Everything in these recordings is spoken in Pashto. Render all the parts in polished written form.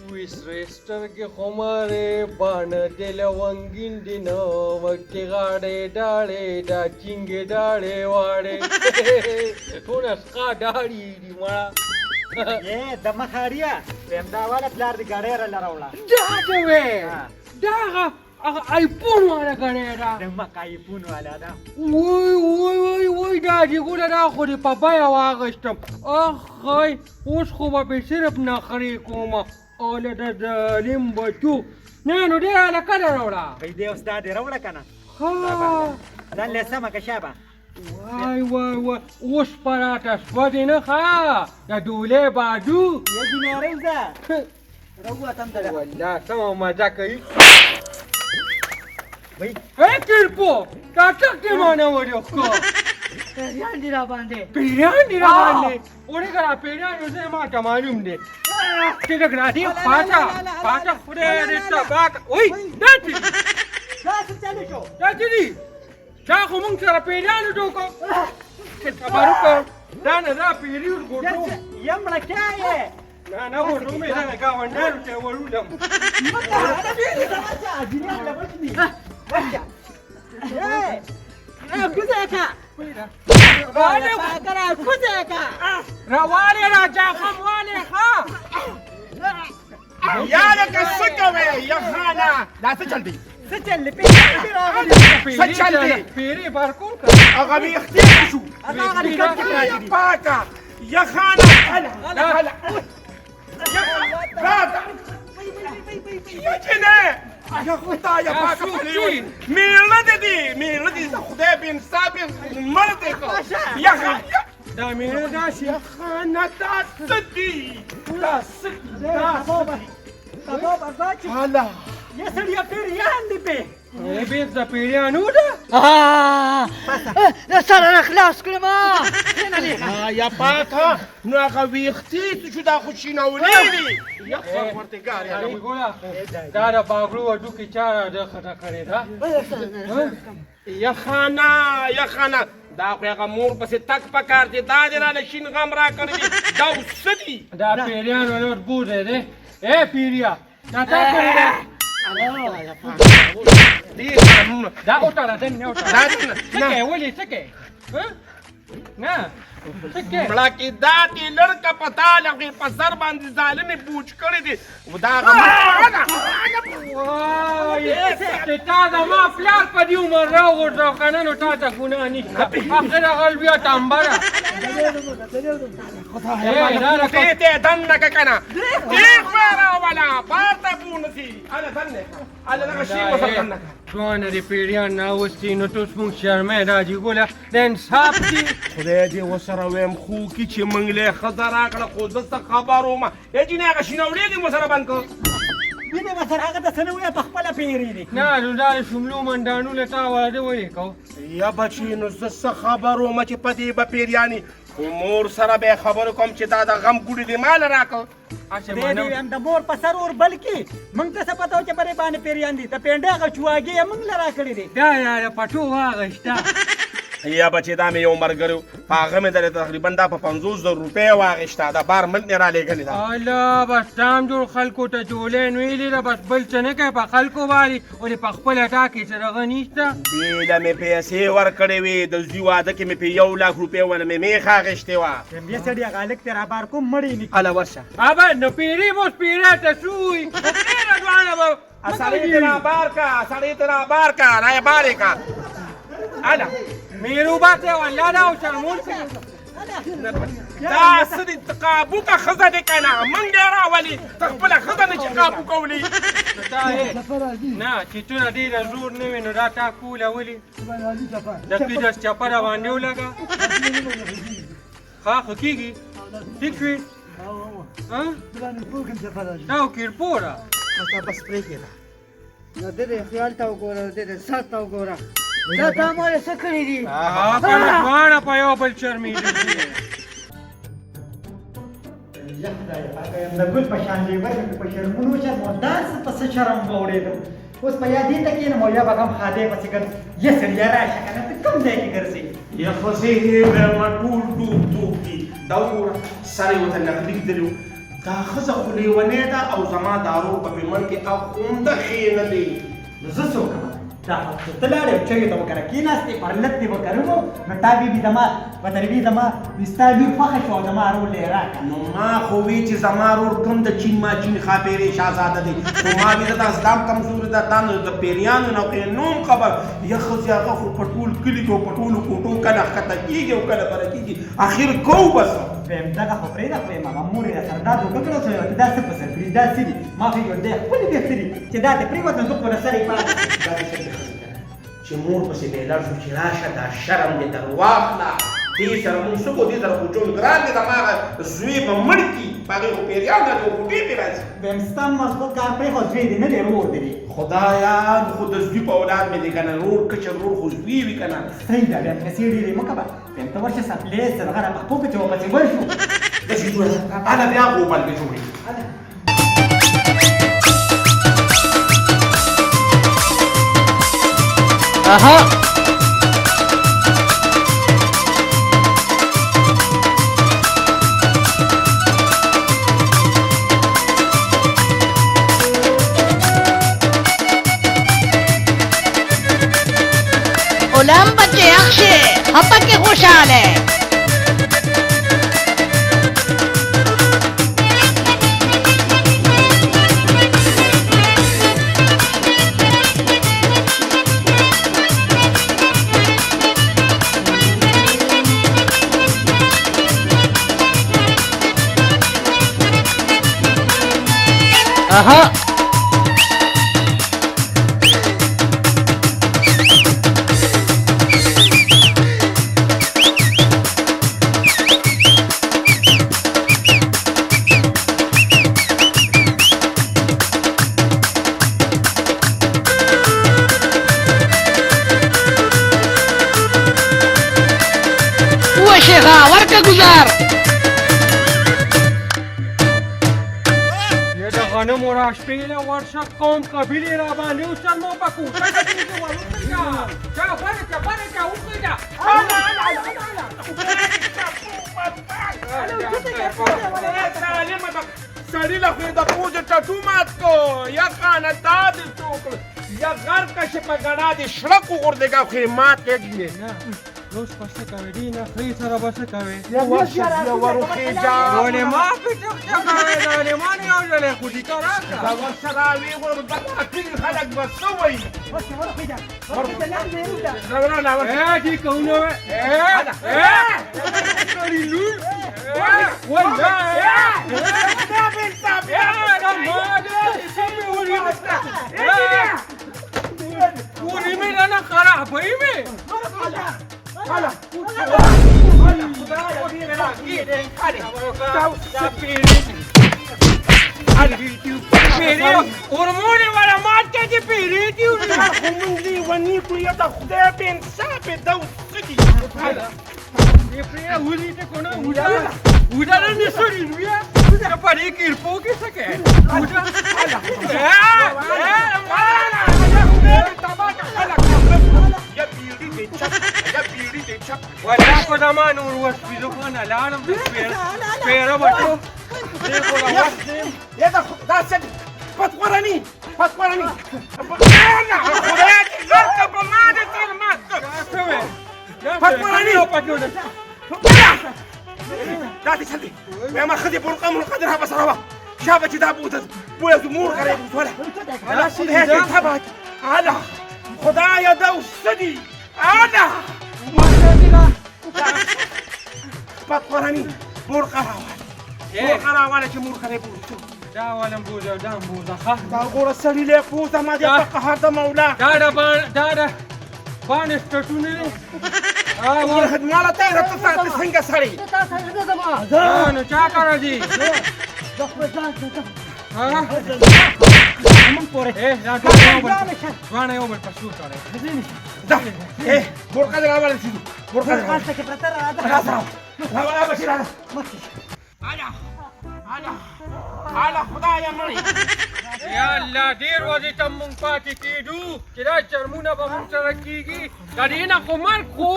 विश्रेष्टर के हमारे बाण दिल वंगीन दिन वक्ती गाडे डाळे डाचिंगे डाळे वाडे थोडस का डाळी दी मला ए दमखारिया पेंदावाला प्लार दी गाडेरा लरावला डावे डागा आयफोन वाला गाडेरा दमकाई पून वाला दा वोय दाजी गुला दाखवली papaya वागष्टम अखय उस खुबा पे सिर्फ नखरी कोमा ओले दा लिंबचू నేను దేల కదరవడా kai deus da de rawla kana ha dan le sama ka shaba wai us paratas badina ha ya dule badu ya dinarauza rawa tamdala walla sama maza kai bai kirpo ta takke mana wado ko yan dira bande Pirian dira bande ore kara pirian use mata malum de Tidak gradi paca udah ada bak oi dati gas chale ko dati ni ja ngomong cara pirian itu kok kita baru ke dan ada pirian godo yam la kaya na godo me na kawan daru te waludam mata ada bini sama ajina la bajni bacha kuzaka wale fakara kuzaka rawale raja khamwale ha يا لك السكوي يا خانة لا تجلدي سجل لي سجلدي piri barkun أغبي اختي شو انا يا باكا يا خانة هلا هلا يا باكا يا جنيه يا خطا يا باكا مين الذي خدي بن سابن مرتك يا خانة da mene dashi يا خانة تصدي بابا باكي هلا يا سريا بيريان دي بي بيت da pirian uda لا صار انا خلاص كل ما هنا ليه يا باكا ناغوي اختي شو دا خشينا وليلي يا خبر ورتقال Dari يا gula, da bagru adu kicara da kata kare da. يا خانا دا خو هغه مور پسې تک پکار دي دا دې راله شین غم را کړی دا وسدي Da perian ولور bude de. Piria, da ta kare da. دي Da otara den ne otara. Seke wali seke. Na. Seke. مړه کې دا دې لړکه پتا لغې په سر باندې ظالمې بوج کړی دي دا Te ta da ma flar pa di umar rao gordo kana no ta ta kuna ni. Akhira qalbiya tambara. دې ته دنک کنه دې خبره ولا پارته بونسي انا دنک انا دغه شی وسدنک Joana de perian na wasti no tos mung sharme da jigula den sapti. خدای دې وسره ویم خو کې چې منګلې خزر راکړه خو زه خبرو ما یې نه غشینولې دې مسره باندې کو بيني مثلا هذا ثانويه بخبله بيريني Na da shumlu mandanu le ta wa de wai ko. یا بچی نو زه خبرو ما چې په دې به پیریاني خو مور سره به خبرو کوم چې دا د غم ګوډې دې مال راکړه Ase دي mano. ام دمور پسر اور بلکی من ته پتاو چې بره باندې پیریان دي ته پینډه غچواګي من لرا کړی دي Da ya patu wa gashta. یا بچی دا مې یو مرګرو هغه مې درته تقریبا دا په 50000 روپۍ واغېسته دا بار ملک نه را لېږلې ده Allah bas tam jor khalko ta jole nuili da bas bal chane ke pa khalko wali ole pa khpala ta ke sara ganista. دې له مې پیسې ورکړې وې د زوی واده کې مې په 1 لک روپۍ ونه مې میخ اخیستې وه بیا سړی غالک تیرا بار کوم مړی نه هله ورشه Aba no pirimos pirata sui. Era duana ba. سړی ته را بار کا را یې بارې کا هله Miru bate wala da o sharmun ke. دا سدي تقابوکه ښځه دې که نه موږ دې راولي ته خپله ښځه نه چې قابو کولی Na chituna di da zur ne me no da ta kula wali. Da pidas chapara bande ulaga. Ha hakiki. Tikwi. Ha? Da o kirpora. بس پرېږدې ده نو دې خیال تا وګوره دې سات تا وګوره دا تا مال څه کړی دي Ha pa mana pa yo bal charmi. د ګل په شان دی ورته په شرمونو چې مداس په څه شرم وړېدم اوس په یادې ته کې نه مو یا به هم خاده پسې ګر یا سړیا راشه کنه ته کوم ځای کې ګرځې يا خزيه ما طول دوب دوب دي دور سري وتنغليك دلو دا ښځه خو لیونۍ ده او زما دا ورور په مېمن کې اخونده ښې نه دی. نو زه څه وکړم؟ دا خو ته لاړې چایو ته وکړه کېناستې پرلت دې وکړو نو تا بیبي زما وطنبي زما ستا لور خوښه شوه او زما ورور دې راکړه. نو ما خو وی چې زما ورور کوم د چین ماچین ښاپېرې شهزاده دی خو ما وی دا اسلام کمزوري ده دا نو د پیریانو نه خو نوم خبر یا ښځې هغه خو په ټول کلي کې او په ټولو کوټو کله ښکته کېږي او کله بره کېږي اخر کوو بس. ویم دغه خو پرېږده خو یم هغه مور یې راسره دا دوکه کړه چې دا څه په سر کړي دا څه دي ما خو یې دی خپلې بهتري چې دا دې پرېوت نو زه په سر یې پاتې دا دې څه خبرې چې مور پسې بیدار شو چې راشه دا شرم دې در واخله دې سره مونږ څه کوو دې سره خو ټول ګران دي زما هغه زوی به مړ کي په هغې خو پیریان نه دي غوټې پرې راځي. ویم ستا مضبوط کار پرېښود زوی دې نه دی ورور دې دی. خدایا خو د زوی په اولاد مې دی که نه ورور کچر ورور خو زوی وي که نه. صحیح ده ویم پیسې ډېرې مه کوه ویم ته ورشه سپلې سرغه را پښتو کې چې ورپسې بل شو داسې جوړه هله بیا غوبل دې جوړې. Ajá. غلام بچه yaxshi xapaki xo'shale Aha. وشيخا وركا گزار غنم و راشپیل ورشه قوم قبیلی را باندې اوسن مو په کوټه کې دې ورته چا بره وکړه سړي له خو د پوزې ټټو مات کو یا خانه دا دې څوک یا غر کشه په ګډا دې شړک وغورځېږه خو یې مات کړي نه اوس پسې کوي دی نه خري سره بس کوي وروخېجا ولې ما په څه کوي ولې ما نه یو ځل خو دې کار دا ورسره وی ور دغه ټول خلک بس وایي دې کوونه لور والله وريمي انا خراب ويمي هلا ورموني ولا مات كي بيريدي ومنزي ونيكو يدا خدای بن ثابت دو سدي يفريا ولي تكون ودا نسوري ويا پرې کېرپو کې څه کوي ولا کو زمان ور وسپیدو کنه لاړم د سپیره بټو یا دا څه پاتورانی خدای دې ګرځه په ما دې تیر مات پاتورانی لا تشهدي يا ما خذي برقم القدرها بس روا شافت دابوت بويا زمور قريب ولا لا شيء هيك تبعك هذا خدايا دو سدي هذا بطرني برقها برقها ولا شمور قريب دا ولا بوزه دا بوزه خا دا غور سړي له پوزه ما دې په قهر د مولا دا باندې سټونه ورخد مالا تیرا تصاعد څنګه سړی نو چا کار دي من پورې دا ځوان یو بل پښتو کړي دا برقه دې راوړل شي برقه خاصه کې پرته راځه بشیر على خدايا مړي یا الله ډیر وځي ته مونږ پاتې کېدو چې دا چرمونه به مونږ سره کېږي دا دې نه خو مرګ خو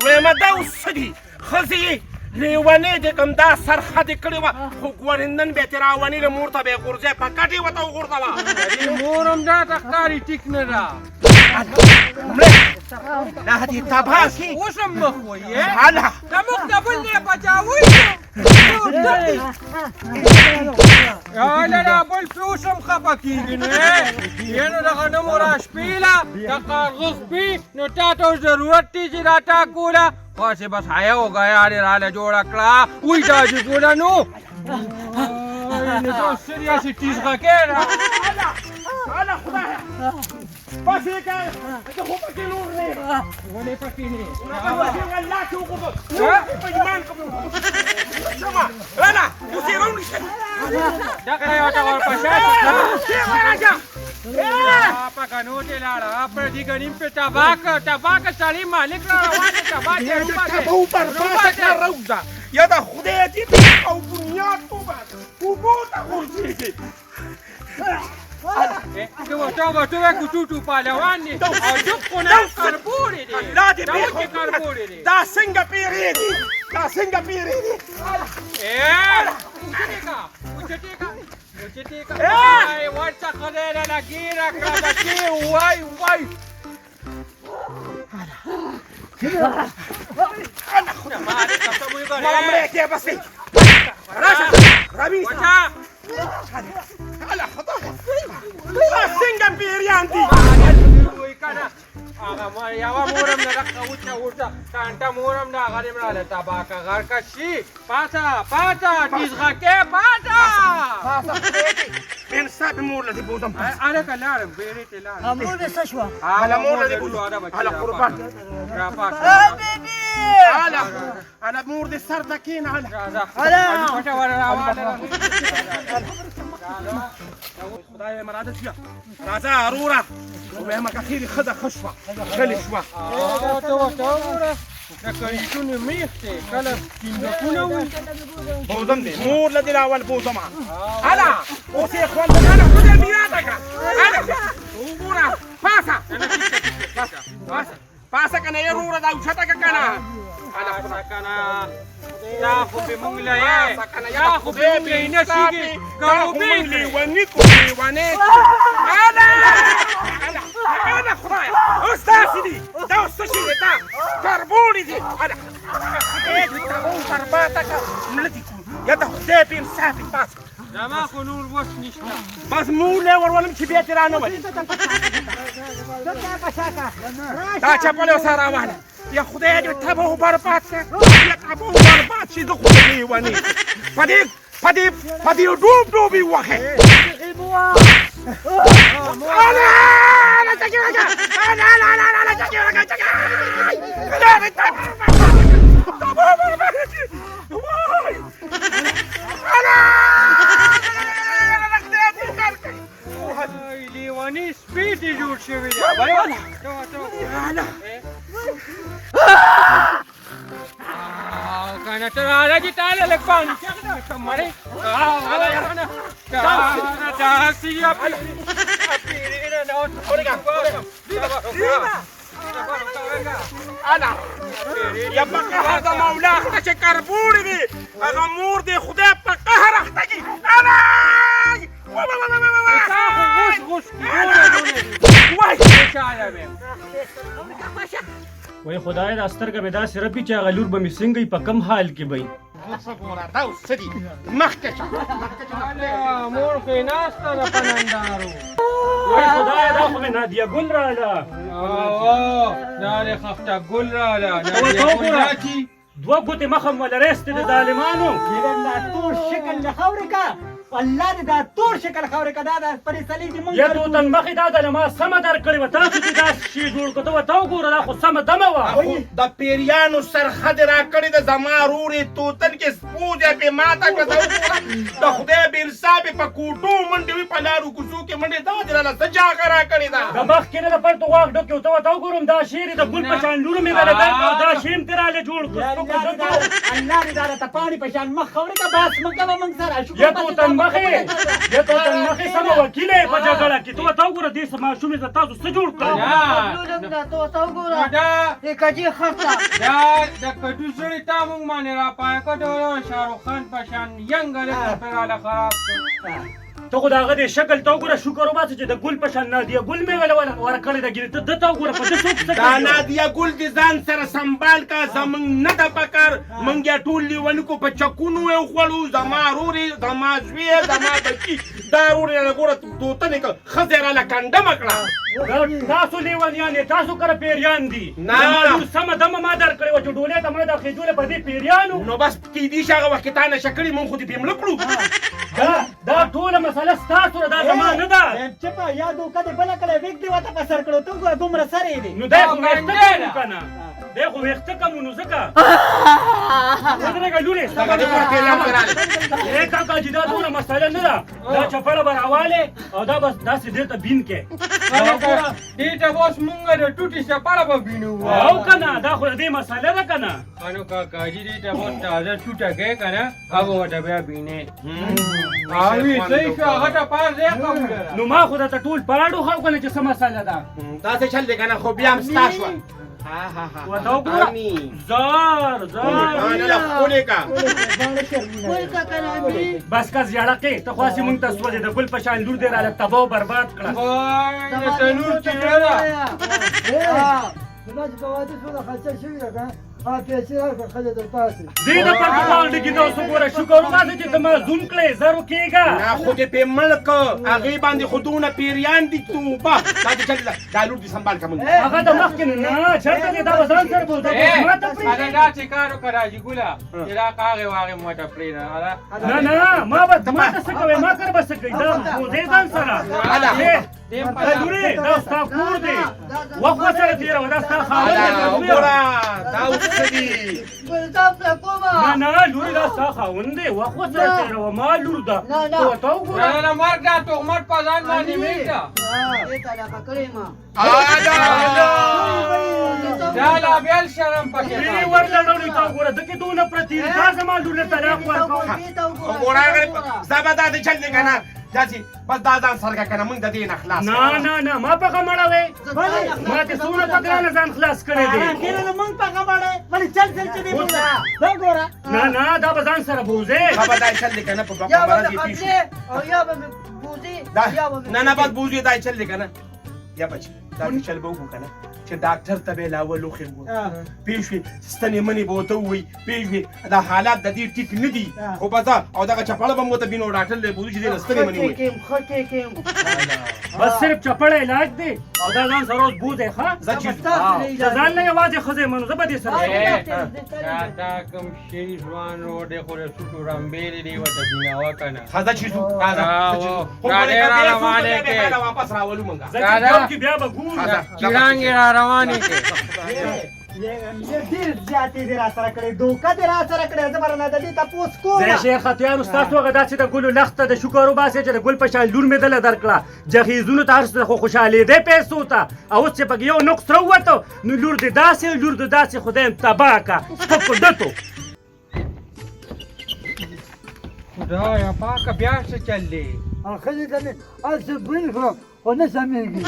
ویمه دا اوس څه دي ښځې لیونې دې کوم دا سرخه دې کړې وه خو ګورې نن بیا ترې راونې له مور ته به یې غورځې په کټ یې ورته وغورځوه مور هم دا ته ښکاري ټیک نه ده دا دې تباه کړي اوس هم مخ وایي هله زموږ د بل نه بچاوي دا بل پې اوس هم خفه کېږي نو یعنې د غنمو را شپېله د کارغه خپې نو تا ته اوس ضرورت دی چې دا تا کوله خاصې بس حیا وګیا دې راله جوړه کړه وایي دا دې کوله نو نو سریاسي ټیزغه کېده هله خدایه بس یې که زه خو پکې نور نه یم ولې پکې نه پکې والله چې وګورم په ایمان کوم شمه هله اوس یې راونیسئ دغه یو ته ورپسې پکه نو دې لاړه پردي ګنیم په تباک سړي مالک را روان دی تبا دې تبه برباد کړه روزه یا د خدای دې او بنیاد وباسه اوبو ته غورځېږي که ورته به کوټوټو پهلوان دی او ډوب خو نه کربوړی دی الله دې دغه کربوړی دی دا څنګه پیرېږي دا څنګه پیرېږي اوچتېکه وای ورته خدای راله ګیره کړه بچې وای مړی کې بسې راشه راویسه هله خدایه دا څنګه پیریان دي هغه یوه مورم نه دغه وچه کانټه مورم نه هغه دې مړاله تباکه غرکه شي پاڅه ټیزغکې پاڅه انصاف مور له دې بوزم هلکه لاړم بیرې ته لاړم مور دې څه شوه هله مور له دې بوزم هله قربان هله مور دې سر ته کښېنه خدای مراده شوه راځه اروره ووایم که خیرې ښځه ښه شوه ښکلې شوه ته ورته وګوره د کلیټونو میخ دی کله سپینډکونه وي بوزم دی مور له دې اول بوزم هله اوس یې خوند هله خدای مې یاده کړه هله وګوره پاسه که نه یې وروره دا اوچته که که نه پاسه که نه دا خو به مونږ له یې دا خو به مونږ له یې نه شېږي که وبې لیوني کو لیونې هله خدایه اوس داسې دي دا اوس څه شي دی دا کربوړي دي هله برباده که نه دي کو یا د خدای په انصاف یې پاسه زما خو نور وس نشته بس مور له ورولم چې بیا ترې رانولي دا چپلې ورسره راواله یا خدای دې تبه و برباد کړه یا تبه و برباد شي زه خو د لیونې په دې ډوب یې وهې لیوني سپي دې جوړ شوي دی کنه ته راځه چې تاله لږ پاڼې کېږده مړې یا په قهر د مولا اخته چې کربوړي دي هغه مور دې خدای په قهر اخته کړي وای خدای دا سترګه مې داسې رپي چې هغه لور به مې څنګه په کم حال کې وي دا اوس څه دي مخکې شه مور خو یې ناسته ده په نندارو وای خدای دا خو مې نادیه ګل راله دا دې خفته ګل راله دوه ګوتې مخه م ولرېستې د ظالمانو دا تور شکل له خاورې کا الله دې دا تور شکل خاورې کا دا د فریسلې دې مونږ یا توتن مخې دا د ما سمه درکړې وه تاسو چې داسې شي جوړ کړو ته ورته وګوره دا خو سمه دمه وه د پیریانو سرخه دې راکړې ده زما رور یې توتن کې سپو دی پې ماته کړه ته وګوره د خدای بې انصاف یې په کوټو منډې وي په لارو کوڅو کې منډې دا دې راله څه جاګه راکړې ده د مخکې نه د پړتو غواږ ډک یو ته ورته وګورم دا شعر یې د ګل په شان لور مې راله درکړه دا شعر یې ترې راله جوړ کړو الله دې دا راته پاڼې په شان مخ خورې که بس موږ کوه موږ سره شکر یا توتن مخې یا توتن مخې سمه وکیل یې په جګړه کې ته ورته وګوره دې ماشومې ته تاسو څه جوړ کړل دا د کټو سړي تا موږ باندې راپایه کړو شاهرخ خان په شان ینګ هلک ته راله خراب کړ ته خو د هغه دې شکل ته وګوره شکر وباسه چې د ګل په شان نادیه ګل مې ورکړې ده ګیرې ته ده ته وګوره په ده څوک څه دا کوي نادیه ګل دې ځان سره سنبال کا زمونږ نه ده پکار موږ یې ټول لیوني کو په چکونو یې وخوړو زما ورور یې زما زوی یې زما بچي دا ورور یې ګوره توتنې کړه ښځه یې راله کنډمه کړه تاسو لیونیان یې تاسو کره پیریان دي نه. زما لور سمه دمه ما درکړې وه چې ډولۍ ته ما دا خېجولې په دې پیریانو نو بس کیدای شي هغه وخت کې تا نشه کړي موږ خو دې پې مړه کړو دا ټوله مسله ستاسو ده دا زما نه ده چپه یا دوکه دې بله کړی ویږ دې ورته په سر کړو ته وګوره دومره سر یې دی نو دی خو ویښته کم که نه دی خو ویښته کم نو ځکه ودرېږه لورې هغه دې ګوره پیریان پې راغلې ای کاکا جي دا ټوله مسله نه ده دا چپړه به راوالې او دا بس داسې دې ته بین کې دې ته اوس موږ د ټوټې چپړه به وینو او که نه دا خو د دې مسله ده که نه خانو کاکا جي دې ته اوس تازه ټوټه کوې که نه هغه ورته بیا وینې اوی صحیح شو هغه ته پاس دی قبوله نو ما خو درته ټول پاړو خو که نه چې څه مسله ده داسې چل دی که نه خو بیا هم ستا شوه ورته وګوره زار نه ښکلې که بس که زیړقې ته خو هسې مونږ ته سوځې د ګل په شان لور دې راله تباه او برباد کړه وای د تنور چیړه ده دې د پټو باندې کې نو څه ګوره شکر وباسه چې ته ما زوم کړې زر وکېږه نه خو دې پې مړ که هغې باندې خو دونه پیریان دي توبه دا دې چل دی دا لور دې سنبال که مونږ هغه د مخکې نه چېرته دې دا به ځان سره بوځه ما ته هغه پرېږدې داسې کار وکړه راجي ګله چې دا کاغې واغې ماته پرېږده نه نه ما ته څه کوې ما کر به څه کوي دا بوځې ځان سره لورې دا ستا کور دی وخت ورسره تېروه دا ستا خاوند دی وګوره دا اوس څه دي نه نه لورې دا ستا خاوند دی وخت ورسره تېروه ما لور ده ته ورته وګوره نه مرګ دا تهمت په ځان باندې مېږده دا لا بیل شرم پکې دې ورلړوړي ته وګوره دکې دونه پرتې دي دا زما لور له طلاق ورکوم وګوره هغه زه به دا دې چل دی که نه داسې بس دا ځان سرګه که نه مونږ د دې نه خلاص نه نه نه ما په غمړوې ما دې څومره په ګرانه ځان خلاص کړی دی موږ په غمړې ولې چل چل چې دی دا ګوره نه نه دا به ځان سره بوځې ښه به دا چل دی که نه په دوه خبره دې پېښ نه نه بس بوځي دا چل دی که نه یا بچ دا دې چل به وکړو که نه چې ډاکټر ته به یې لاول وښیم پېښ شوې ستنې منې به ورته ووایي پېښ شوې دا حالات د دې ټیک نه دي خو بس او دغه چپړه به مو ورته بینو ډاکټر دی بوځي چې دې نه ستنې منې ووایي بس صرف چپړه علاج دی او دا ځان سره اوس بوځې ښه زه چې ځان نه یوازې ښځې منو زه به دې سره دا کوم شي ځوان روډې خو د سوټو رمبېلې دی ورته بیناوه که نه خزه چې ځو راځه واپس راولو مونږ زه چې ځم کې بیا به ګورو چرانګې را روانې کړې ډېر زیاتې دې را سره کړې دوکه دې را سره کړې زه به نه د دې تپوس کوم زه شیخ ختیارو ستاسو هغه داسې د ګلو لخته د شکر وباسې چې د ګل په شان لور مې دله درکړه جهیزونو ته هر څه خو خوشحالېدې پیسو ته او اوس چې پکې یو نقص راووته نو لور دې داسې لور دې داسې خدای م تباه کړه سپکو ډتو خدایا پاکه بیا څه چل دی ښځې ته مې هسې بوی کړم خو نه سمېږي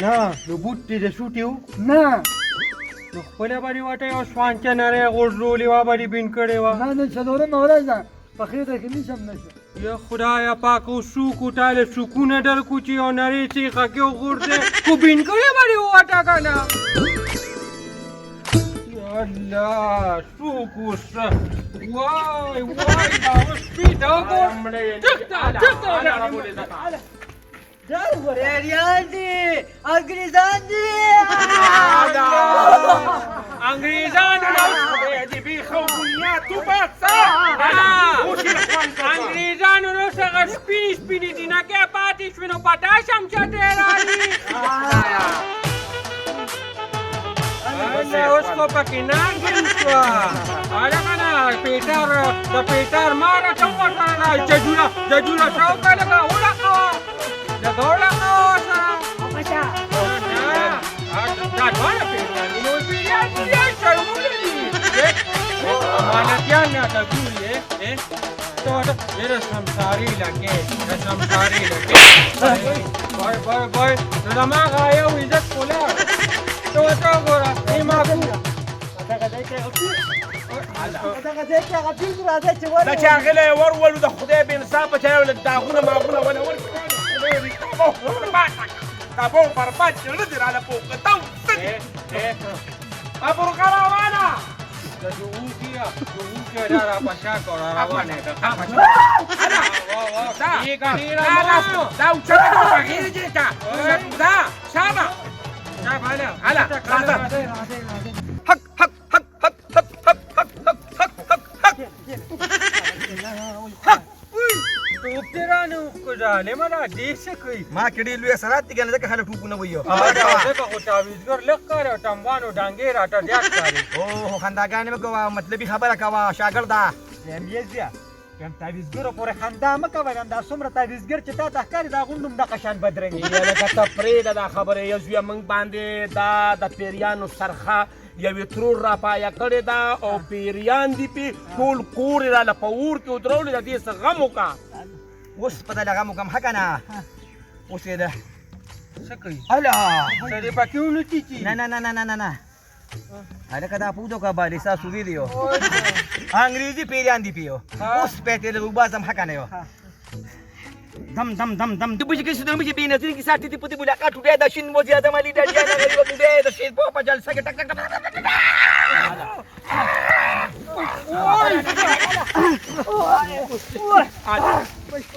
نه نو بوټ دې د سوټي و نه نو خپله به دې ورته یو سوانچه نری غورځولې وه به دې بین کړې وه نه نه څلورمه ورځ ده په خېټه کې نیسم نه شم یا خدایا پاک او سوکو تاله سکونه درکو چې یو نری سیخه کې وغورځې خو بین کړې به دې ووټه که نه یا الله سوکو څه وای وای دا اوس سپي ته وګور ټکته پیریان دي انګریزان دي انګریزانو نو دې بیخو بنیاد تو پاتې انګریزانو نو څنګه سپینې سپینې دي نه کې پاتې شوې نو پټاشم چټې رالي اوس خو پکې ناګین شوه هغه نه پیټر د پیټر ماره ته وکړه ججوله ته وکړه لکه وړقوه لکه وړقوه سره دا دواړه پیټران دي نو پیریان دي شرمونه دي Malatian na kaguli eh. Todo eres samsari lagi. Samsari lagi. Boy. Nama kaya wizat pula. Todo gora. Ima ku. دا شاغله ورول د خدای به انصاف چا ول داغونه ماغونه ولا ول تابو برباد ندير على فوق تو ابو كروانا Juukia dah pasal kau rawan ni. Tahu cakap apa gini je tak? Dah, siapa? Siapa ni? Alah, kata. तू तेरा नु कुजाले मला देश कोई ما کړي لوی سرات کې نه خلک ټوکونه ویو देखो होता विजगर लग कर टंबानो डांगे राटा जात करे او خنداګانې مکوا مطلبي خبره کوا شاګردا یم یزیا یم تعویزګر پورې خندا مکوا دا څومره تعویزګر چې تا تخکاری دا غوندم د قشان بدرنګ یا لکه تفرید دا خبره یو زوی موږ باندې دا د پیریانو سرخه یو ترور را پایا کړی دا او پیریان دی په ټول کور را لپور کې درول د دې غم وکا اوس په دغه مکم حقنا اوس دې سکي الا سره پکیو نتی نه ada kata puto ka bali sa su video angrezi perian di pio us pete le ubah sam hakane yo dam tu buji ke sudah buji bina sini kisah titi putih budak ka tude da shin moji ada mali da dia na gari wa tude da shin po pa jal sa tak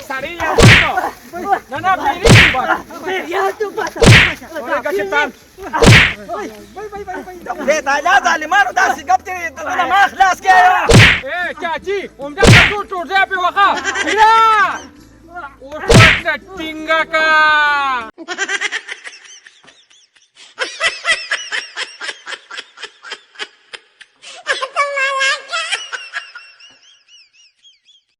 Saria puto nana perian tu pasa ora kacetan le ta la zalimano da si gapte na ma khlas ke yo eh chachi umda tu dia pe waka ila usah tinggal ka